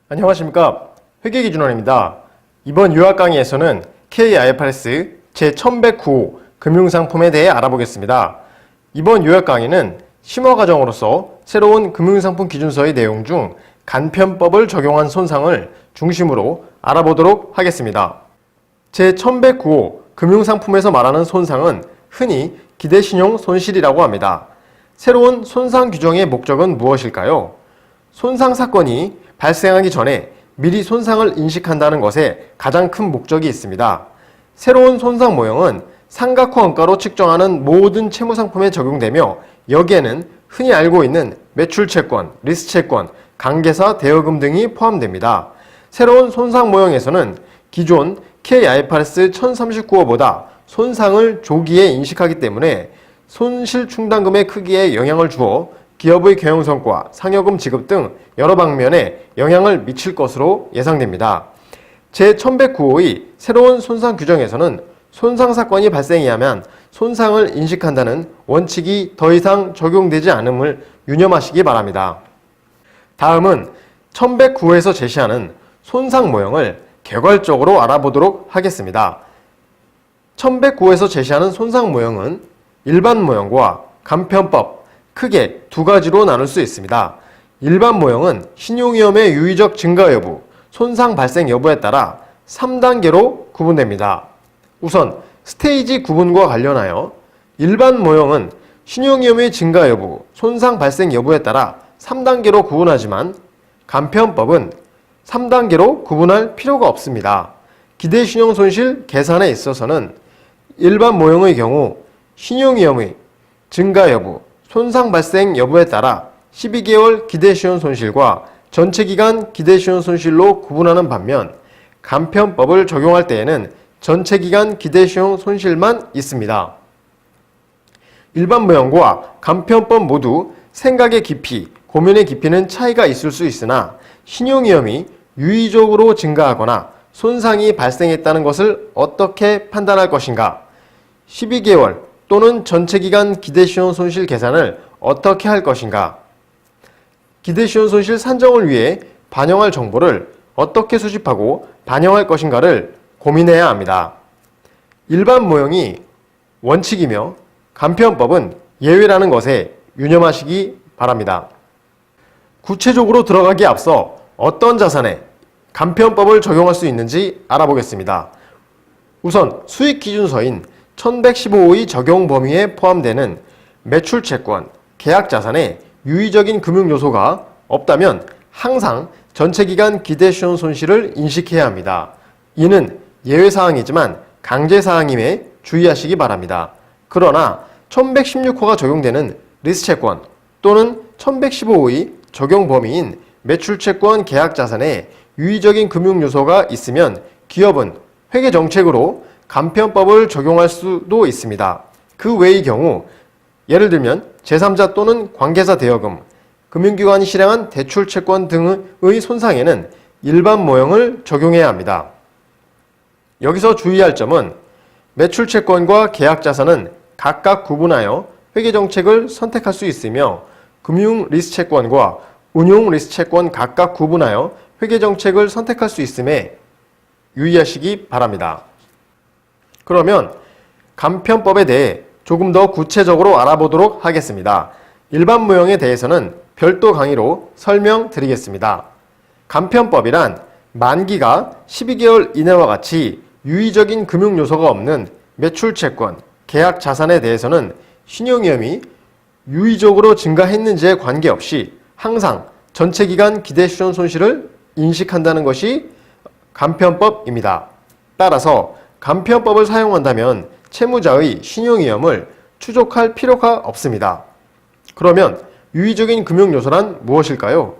안녕하십니까. 회계기준원입니다. 이번 유학 강의에서는 K-IFRS 제1109호 금융상품에 대해 알아보겠습니다. 이번 유학 강의는 심화과정으로서 새로운 금융상품 기준서의 내용 중 간편법을 적용한 손상을 중심으로 알아보도록 하겠습니다. 제1109호 금융상품에서 말하는 손상은 흔히 기대신용 손실이라고 합니다. 새로운 손상 규정의 목적은 무엇일까요? 손상 사건이 발생하기 전에 미리 손상을 인식한다는 것에 가장 큰 목적이 있습니다. 새로운 손상 모형은 상각후 원가로 측정하는 모든 채무상품에 적용되며 여기에는 흔히 알고 있는 매출채권, 리스채권, 강개사 대여금 등이 포함됩니다. 새로운 손상 모형에서는 기존 K-IFRS 1039호보다 손상을 조기에 인식하기 때문에 손실 충당금의 크기에 영향을 주어 기업의 경영성과 상여금 지급 등 여러 방면에 영향을 미칠 것으로 예상됩니다. 제1109호의 새로운 손상 규정에서는 손상 사건이 발생해야 하면 손상을 인식한다는 원칙이 더 이상 적용되지 않음을 유념하시기 바랍니다. 다음은 1109호에서 제시하는 손상 모형을 개괄적으로 알아보도록 하겠습니다. 1109호에서 제시하는 손상 모형은 일반 모형과 간편법, 크게 두 가지로 나눌 수 있습니다. 일반 모형은 신용위험의 유의적 증가 여부, 손상 발생 여부에 따라 3단계로 구분됩니다. 우선 스테이지 구분과 관련하여 일반 모형은 신용위험의 증가 여부, 손상 발생 여부에 따라 3단계로 구분하지만 간편법은 3단계로 구분할 필요가 없습니다. 기대신용손실 계산에 있어서는 일반 모형의 경우 신용위험의 증가 여부, 손상 발생 여부에 따라 12개월 기대시효 손실과 전체기간 기대시효 손실로 구분하는 반면 간편법을 적용할 때에는 전체기간 기대시효 손실만 있습니다. 일반 모형과 간편법 모두 생각의 깊이, 고민의 깊이는 차이가 있을 수 있으나 신용위험이 유의적으로 증가하거나 손상이 발생했다는 것을 어떻게 판단할 것인가? 12개월 또는 전체기간 기대시효 손실 계산을 어떻게 할 것인가? 기대시효 손실 산정을 위해 반영할 정보를 어떻게 수집하고 반영할 것인가를 고민해야 합니다. 일반 모형이 원칙이며 간편법은 예외라는 것에 유념하시기 바랍니다. 구체적으로 들어가기에 앞서 어떤 자산에 간편법을 적용할 수 있는지 알아보겠습니다. 우선 수익기준서인 1115호의 적용 범위에 포함되는 매출채권, 계약자산에 유의적인 금융요소가 없다면 항상 전체기간 기대시효 손실을 인식해야 합니다. 이는 예외사항이지만 강제사항임에 주의하시기 바랍니다. 그러나 1116호가 적용되는 리스채권 또는 1115호의 적용 범위인 매출채권 계약자산에 유의적인 금융요소가 있으면 기업은 회계정책으로 간편법을 적용할 수도 있습니다. 그 외의 경우 예를 들면 제3자 또는 관계사 대여금, 금융기관이 실행한 대출채권 등의 손상에는 일반 모형을 적용해야 합니다. 여기서 주의할 점은 매출채권과 계약자산은 각각 구분하여 회계정책을 선택할 수 있으며 금융리스채권과 운용리스채권 각각 구분하여 회계정책을 선택할 수 있음에 유의하시기 바랍니다. 그러면 간편법에 대해 조금 더 구체적으로 알아보도록 하겠습니다. 일반 모형에 대해서는 별도 강의로 설명드리겠습니다. 간편법이란 만기가 12개월 이내와 같이 유의적인 금융요소가 없는 매출채권, 계약자산에 대해서는 신용위험이 유의적으로 증가했는지에 관계없이 항상 전체기간 기대시효 손실을 인식한다는 것이 간편법입니다. 따라서 간편법을 사용한다면 채무자의 신용위험을 추적할 필요가 없습니다. 그러면 유의적인 금융요소란 무엇일까요?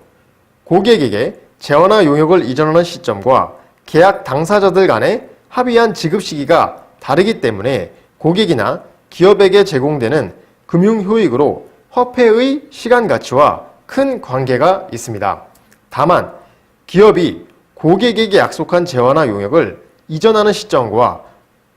고객에게 재화나 용역을 이전하는 시점과 계약 당사자들 간의 합의한 지급 시기가 다르기 때문에 고객이나 기업에게 제공되는 금융효익으로 화폐의 시간 가치와 큰 관계가 있습니다. 다만 기업이 고객에게 약속한 재화나 용역을 이전하는 시점과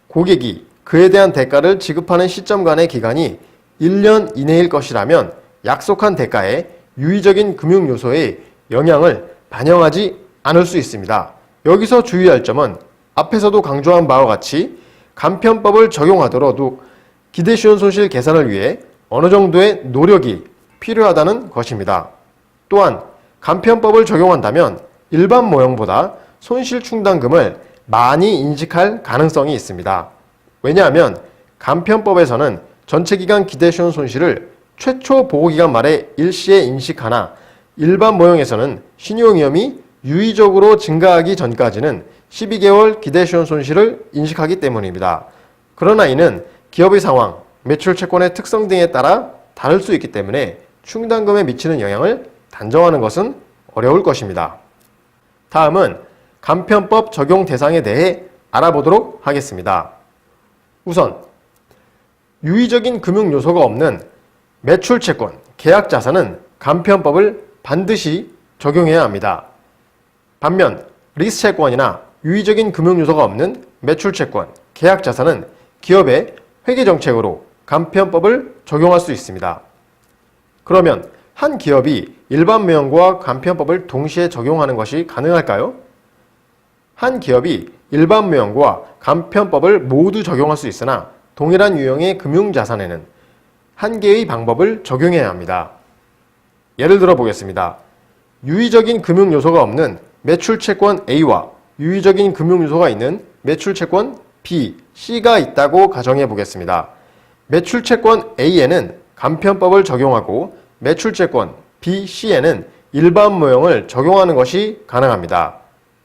고객이 그에 대한 대가를 지급하는 시점 간의 기간이 1년 이내일 것이라면 약속한 대가에 유의적인 금융요소의 영향을 반영하지 않을 수 있습니다. 여기서 주의할 점은 앞에서도 강조한 바와 같이 간편법을 적용하더라도 기대시효 손실 계산을 위해 어느 정도의 노력이 필요하다는 것입니다. 또한 간편법을 적용한다면 일반 모형보다 손실 충당금을 많이 인식할 가능성이 있습니다. 왜냐하면 간편법에서는 전체기간 기대시효 손실을 최초 보고기간 말에 일시에 인식하나 일반 모형에서는 신용위험이 유의적으로 증가하기 전까지는 12개월 기대시효 손실을 인식하기 때문입니다. 그러나 이는 기업의 상황, 매출 채권의 특성 등에 따라 다를 수 있기 때문에 충당금에 미치는 영향을 단정하는 것은 어려울 것입니다. 다음은 간편법 적용 대상에 대해 알아보도록 하겠습니다. 우선 유의적인 금융 요소가 없는 매출 채권, 계약 자산은 간편법을 반드시 적용해야 합니다. 반면 리스 채권이나 유의적인 금융 요소가 없는 매출 채권, 계약 자산은 기업의 회계 정책으로 간편법을 적용할 수 있습니다. 그러면 한 기업이 일반 모형과 간편법을 동시에 적용하는 것이 가능할까요? 한 기업이 일반 모형과 간편법을 모두 적용할 수 있으나 동일한 유형의 금융자산에는 한 개의 방법을 적용해야 합니다. 예를 들어 보겠습니다. 유의적인 금융 요소가 없는 매출 채권 A와 유의적인 금융 요소가 있는 매출 채권 B, C가 있다고 가정해 보겠습니다. 매출 채권 A에는 간편법을 적용하고 매출 채권 B, C에는 일반 모형을 적용하는 것이 가능합니다.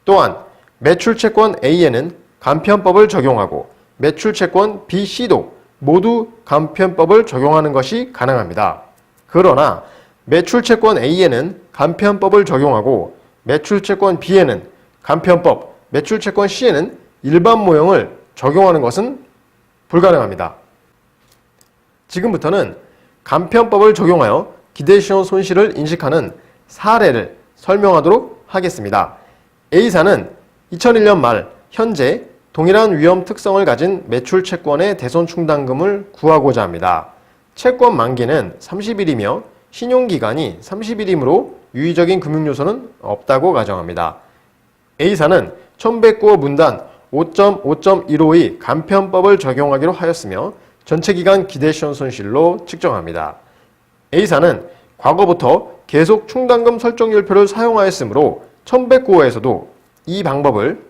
또한 매출 채권 A에는 간편법을 적용하고 매출 채권 B, C도 모두 간편법을 적용하는 것이 가능합니다. 그러나 매출 채권 A에는 간편법을 적용하고 매출 채권 B에는 간편법, 매출 채권 C에는 일반 모형을 적용하는 것은 불가능합니다. 지금부터는 간편법을 적용하여 기대시효 손실을 인식하는 사례를 설명하도록 하겠습니다. A사는 2001년 말 현재 동일한 위험 특성을 가진 매출 채권의 대손 충당금을 구하고자 합니다. 채권 만기는 30일이며 신용기간이 30일이므로 유의적인 금융요소는 없다고 가정합니다. A사는 1109호 문단 5.5.15의 간편법을 적용하기로 하였으며 전체기간 기대시효 손실로 측정합니다. A사는 과거부터 계속 충당금 설정율표를 사용하였으므로 1109호에서도 이 방법을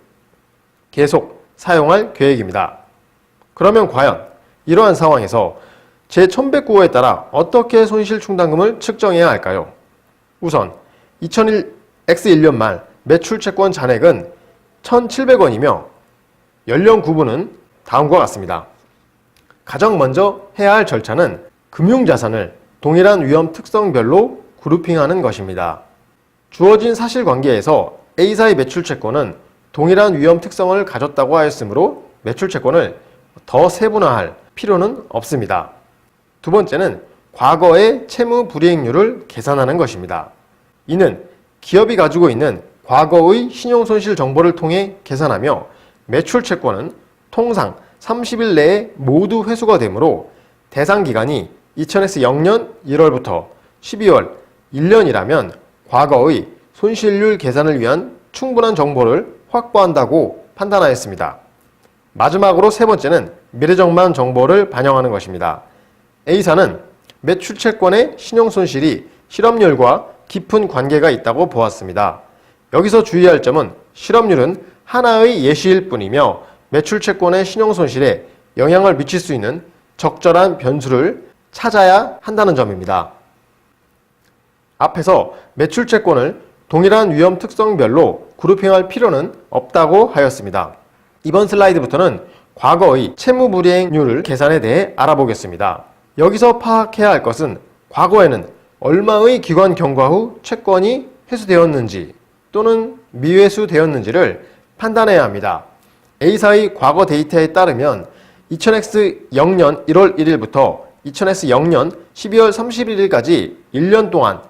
계속 사용할 계획입니다. 그러면 과연 이러한 상황에서 제1109호에 따라 어떻게 손실 충당금을 측정해야 할까요? 우선 2001X1년 말 매출 채권 잔액은 1,700원이며 연령 구분은 다음과 같습니다. 가장 먼저 해야 할 절차는 금융자산을 동일한 위험 특성별로 그룹핑하는 것입니다. 주어진 사실관계에서 A사의 매출 채권은 동일한 위험 특성을 가졌다고 하였으므로 매출 채권을 더 세분화할 필요는 없습니다. 두 번째는 과거의 채무 불이행률을 계산하는 것입니다. 이는 기업이 가지고 있는 과거의 신용손실 정보를 통해 계산하며 매출 채권은 통상 30일 내에 모두 회수가 되므로 대상 기간이 2000X0년 1월부터 12월 1년이라면 과거의 손실률 계산을 위한 충분한 정보를 확보한다고 판단하였습니다. 마지막으로 세 번째는 미래적만 정보를 반영하는 것입니다. A사는 매출 채권의 신용손실이 실업률과 깊은 관계가 있다고 보았습니다. 여기서 주의할 점은 실업률은 하나의 예시일 뿐이며 매출 채권의 신용손실에 영향을 미칠 수 있는 적절한 변수를 찾아야 한다는 점입니다. 앞에서 매출 채권을 동일한 위험 특성별로 그룹핑할 필요는 없다고 하였습니다. 이번 슬라이드부터는 과거의 채무 불이행률 계산에 대해 알아보겠습니다. 여기서 파악해야 할 것은 과거에는 얼마의 기관 경과 후 채권이 회수되었는지 또는 미회수되었는지를 판단해야 합니다. A사의 과거 데이터에 따르면 2000X0년 1월 1일부터 2000X0년 12월 31일까지 1년 동안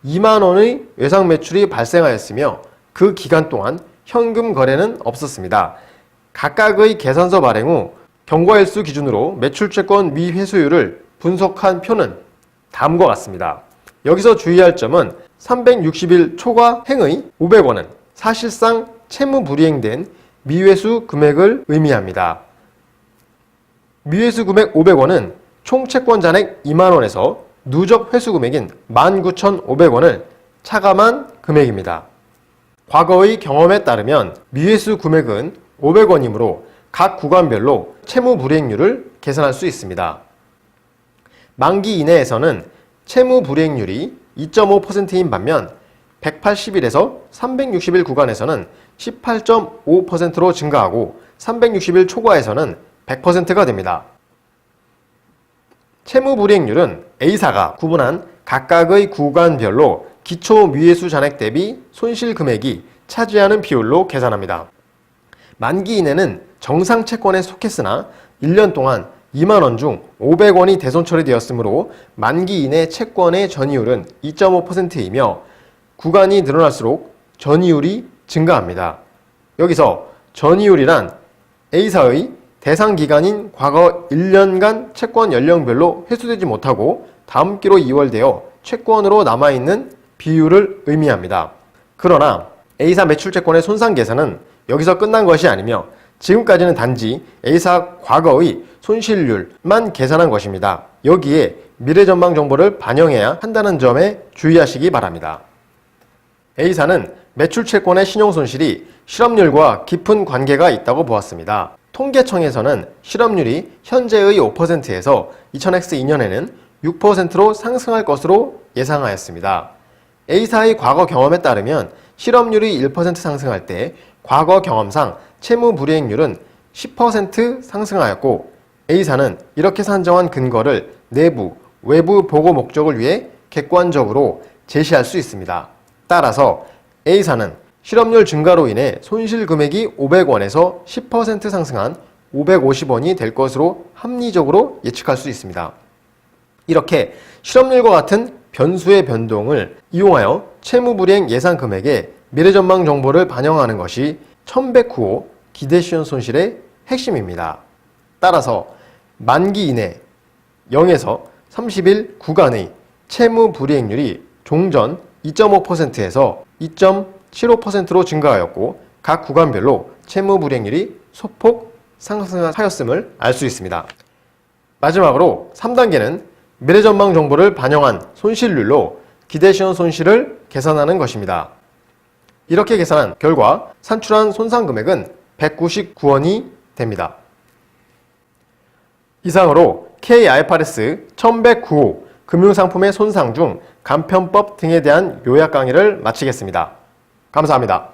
2만 원의 외상 매출이 발생하였으며 그 기간 동안 현금 거래는 없었습니다. 각각의 계산서 발행 후 경과일수 기준으로 매출채권 미회수율을 분석한 표는 다음과 같습니다. 여기서 주의할 점은 360일 초과 행의 500원은 사실상 채무 불이행된 미회수 금액을 의미합니다. 미회수 금액 500원은 총 채권 잔액 2만원에서 누적 회수 금액인 19,500원을 차감한 금액입니다. 과거의 경험에 따르면 미회수 금액은 500원이므로 각 구간별로 채무 불이행률을 계산할 수 있습니다. 만기 이내에서는 채무 불이행률이 2.5%인 반면 180일에서 360일 구간에서는 18.5%로 증가하고 360일 초과에서는 100%가 됩니다. 채무 불이행률은 A사가 구분한 각각의 구간별로 기초 미회수 잔액 대비 손실 금액이 차지하는 비율로 계산합니다. 만기 이내는 정상 채권에 속했으나 1년 동안 2만원 중 500원이 대손 처리되었으므로 만기 이내 채권의 전이율은 2.5%이며 구간이 늘어날수록 전이율이 증가합니다. 여기서 전이율이란 A사의 대상 기간인 과거 1년간 채권 연령별로 회수되지 못하고 다음 기로 이월되어 채권으로 남아있는 비율을 의미합니다. 그러나 A사 매출채권의 손상 계산은 여기서 끝난 것이 아니며 지금까지는 단지 A사 과거의 손실률만 계산한 것입니다. 여기에 미래전망 정보를 반영해야 한다는 점에 주의하시기 바랍니다. A사는 매출채권의 신용손실이 실업률과 깊은 관계가 있다고 보았습니다. 통계청에서는 실업률이 현재의 5%에서 2000X2년에는 6%로 상승할 것으로 예상하였습니다. A사의 과거 경험에 따르면 실업률이 1% 상승할 때 과거 경험상 채무 불이행률은 10% 상승하였고 A사는 이렇게 산정한 근거를 내부, 외부 보고 목적을 위해 객관적으로 제시할 수 있습니다. 따라서 A사는 실업률 증가로 인해 손실 금액이 500원에서 10% 상승한 550원이 될 것으로 합리적으로 예측할 수 있습니다. 이렇게 실업률과 같은 변수의 변동을 이용하여 채무불이행 예상 금액에 미래전망 정보를 반영하는 것이 1109호 기대시효 손실의 핵심입니다. 따라서 만기 이내 0에서 30일 구간의 채무불이행률이 종전 2.5%에서 2.75%로 증가하였고 각 구간별로 채무불이행률이 소폭 상승하였음을 알 수 있습니다. 마지막으로 3단계는 미래전망 정보를 반영한 손실률로 기대시효 손실을 계산하는 것입니다. 이렇게 계산한 결과 산출한 손상금액은 199원이 됩니다. 이상으로 K-IFRS 1109호 금융상품의 손상 중 간편법 등에 대한 요약 강의를 마치겠습니다. 감사합니다.